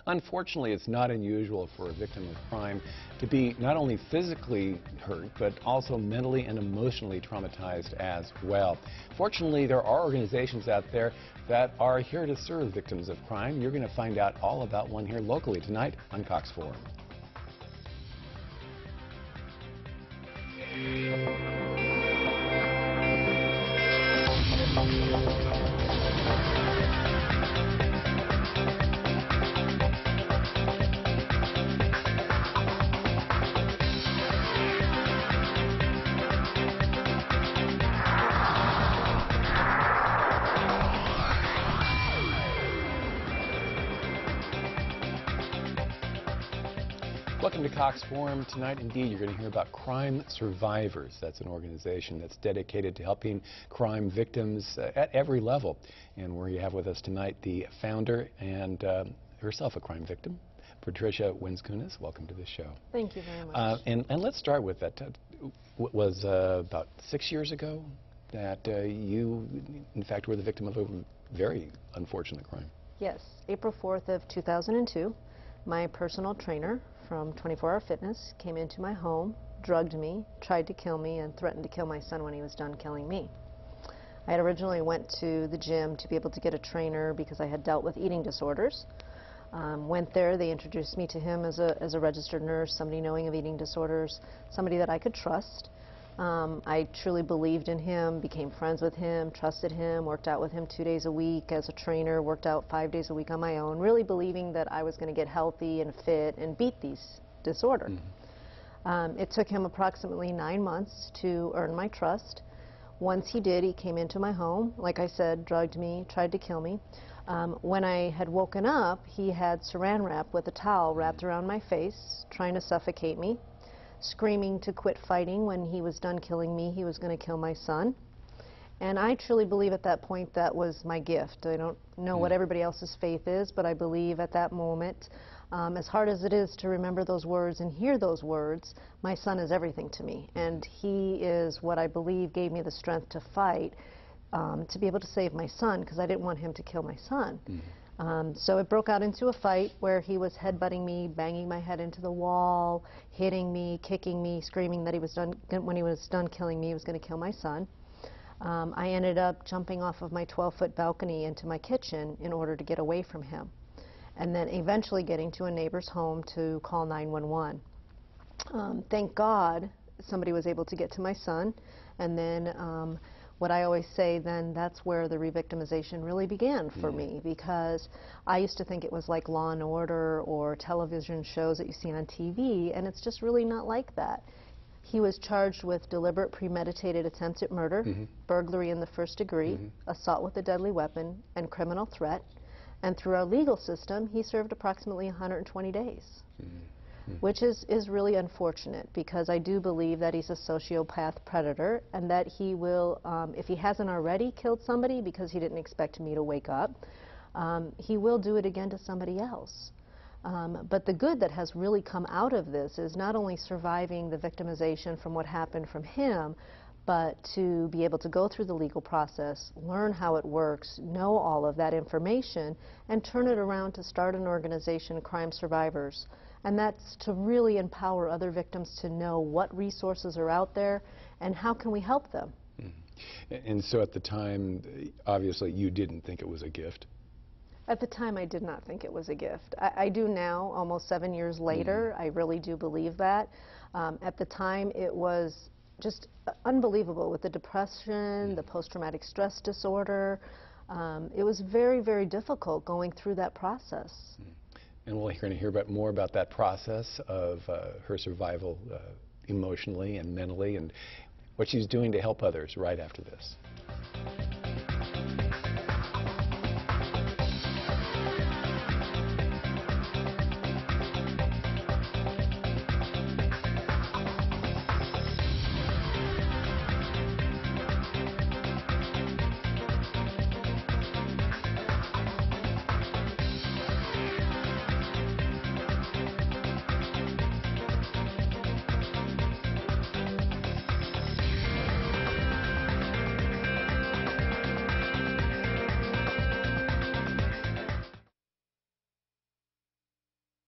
Unfortunately, it's not unusual for a victim of crime to be not only physically hurt, but also mentally and emotionally traumatized as well. Fortunately, there are organizations out there that are here to serve victims of crime. You're going to find out all about one here locally tonight on Cox Forum. Welcome to Cox Forum. Tonight, indeed, you're going to hear about Crime Survivors. That's an organization that's dedicated to helping crime victims at every level. And we have with us tonight the founder and herself a crime victim, Partricia Wenskunas. Welcome to the show. Thank you very much. And let's start with that. It was about 6 years ago that you, in fact, were the victim of a very unfortunate crime. Yes, April 4th of 2002, my personal trainer from 24 Hour Fitness came into my home, drugged me, tried to kill me, and threatened to kill my son when he was done killing me. I had originally went to the gym to be able to get a trainer because I had dealt with eating disorders. Went there, they introduced me to him as a registered nurse, somebody knowing of eating disorders, somebody that I could trust. I truly believed in him, became friends with him, trusted him, worked out with him 2 days a week as a trainer, worked out 5 days a week on my own, really believing that I was going to get healthy and fit and beat these disorders. It took him approximately 9 months to earn my trust. Once he did, he came into my home, like I said, drugged me, tried to kill me. When I had woken up, he had saran wrap with a towel wrapped around my face, trying to suffocate me, screaming to quit fighting. When he was done killing me, he was going to kill my son. And I truly believe at that point that was my gift. I don't know what everybody else's faith is, but I believe at that moment, as hard as it is to remember those words and hear those words, my son is everything to me. And he is what I believe gave me the strength to fight, to be able to save my son, because I didn't want him to kill my son. So it broke out into a fight where he was headbutting me, banging my head into the wall, hitting me, kicking me, screaming that he was done. When he was done killing me, he was going to kill my son. I ended up jumping off of my 12-foot balcony into my kitchen in order to get away from him, and then eventually getting to a neighbor's home to call 911. Thank God somebody was able to get to my son, and then what I always say, then that's where the re-victimization really began for me, because I used to think it was like Law and Order or television shows that you see on TV, and it's just really not like that. He was charged with deliberate premeditated attempt at murder, burglary in the first degree, assault with a deadly weapon, and criminal threat. And through our legal system, he served approximately 120 days. Which is really unfortunate, because I do believe that he's a sociopath predator, and that he will, if he hasn't already killed somebody because he didn't expect me to wake up, he will do it again to somebody else. But the good that has really come out of this is not only surviving the victimization from what happened from him, but to be able to go through the legal process, learn how it works, know all of that information, and turn it around to start an organization, Crime Survivors. And that's to really empower other victims to know what resources are out there and how can we help them. And so at the time, obviously, you didn't think it was a gift. At the time, I did not think it was a gift. I do now, almost 7 years later. I really do believe that. At the time, it was just unbelievable with the depression, the post-traumatic stress disorder. It was very, very difficult going through that process. And we're going to hear more about that process of her survival emotionally and mentally, and what she's doing to help others right after this.